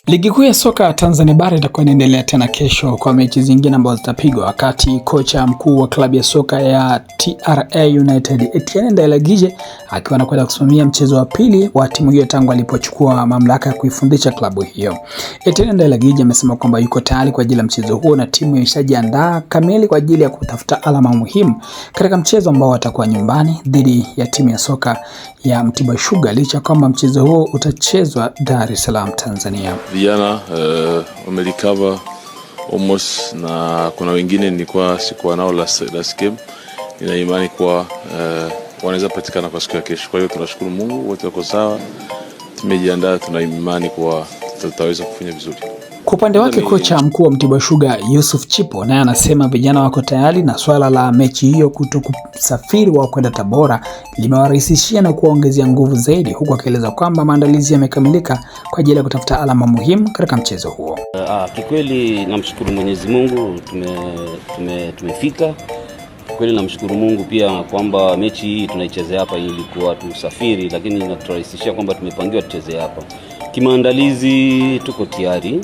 Ligi kuu ya soka ya Tanzania bara itakuwa inaendelea tena kesho kwa mechi zingine ambazo zitapigwa, wakati kocha mkuu wa klabu ya soka ya TRA United Etienne Ndailagije akiwa anakwenda kusimamia mchezo wa pili wa timu hiyo tangu alipochukua mamlaka ya kuifundisha klabu hiyo. Etienne Ndailagije amesema kwamba yuko tayari kwa ajili ya mchezo huo na timu imeshajiandaa kamili kwa ajili ya kutafuta alama muhimu katika mchezo ambao watakuwa nyumbani dhidi ya timu ya soka ya Mtibwa Sugar, licha kwamba mchezo huo utachezwa Dar es Salaam, Tanzania. Vijana wamerecover almost, na kuna wengine nilikuwa sikuwa nao last game. Nina imani kwa wanaweza patikana kwa siku ya kesho. Kwa hiyo tunashukuru Mungu, wote wako sawa, tumejiandaa, tuna imani kwa tutaweza kufanya vizuri. Kwa upande wake kocha mkuu wa Mtibwa Sugar Yusuf Chipo naye anasema vijana wako tayari na swala la mechi hiyo kutokusafiri wa kwenda Tabora limewarahisishia na kuwaongezea nguvu zaidi, huku akieleza kwamba maandalizi yamekamilika kwa ajili ya kutafuta alama muhimu katika mchezo huo. Kikweli namshukuru Mwenyezi Mungu tumefika. Kweli namshukuru Mungu pia kwamba mechi hii tunaichezea hapa, ilikuwa tusafiri, lakini inaturahisishia kwamba tumepangiwa tucheze hapa. Kimaandalizi tuko tayari.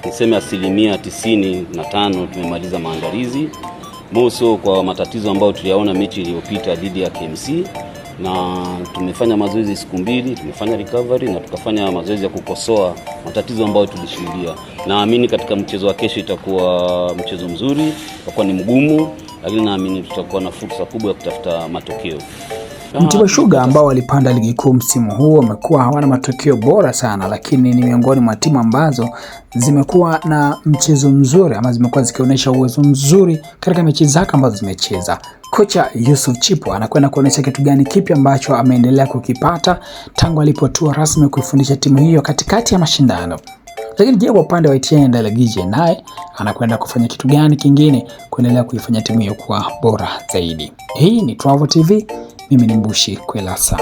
Niseme 95% tumemaliza maandalizi. Moso kwa matatizo ambayo tuliyaona mechi iliyopita dhidi ya KMC, na tumefanya mazoezi siku 2, tumefanya recovery na tukafanya mazoezi ya kukosoa matatizo ambayo tulishuhudia. Naamini katika mchezo wa kesho itakuwa mchezo mzuri, utakuwa ni mgumu, lakini naamini tutakuwa na fursa kubwa ya kutafuta matokeo. Mtibwa Sugar ambao walipanda ligi kuu msimu huu wamekuwa hawana matokeo bora sana, lakini ni miongoni mwa timu ambazo zimekuwa na mchezo mzuri ama zimekuwa zikionyesha uwezo mzuri katika mechi zake ambazo zimecheza. Kocha Yusuf Chipo anakwenda kuonyesha kitu gani kipi ambacho ameendelea kukipata tangu alipotua rasmi kuifundisha timu hiyo katikati ya mashindano. Lakini je, kwa upande wa Etienne Ndailagije naye anakwenda kufanya kitu gani kingine kuendelea kuifanya timu hiyo kuwa bora zaidi? Hii ni Travel TV. Mimi ni Mbushi Kwelasa.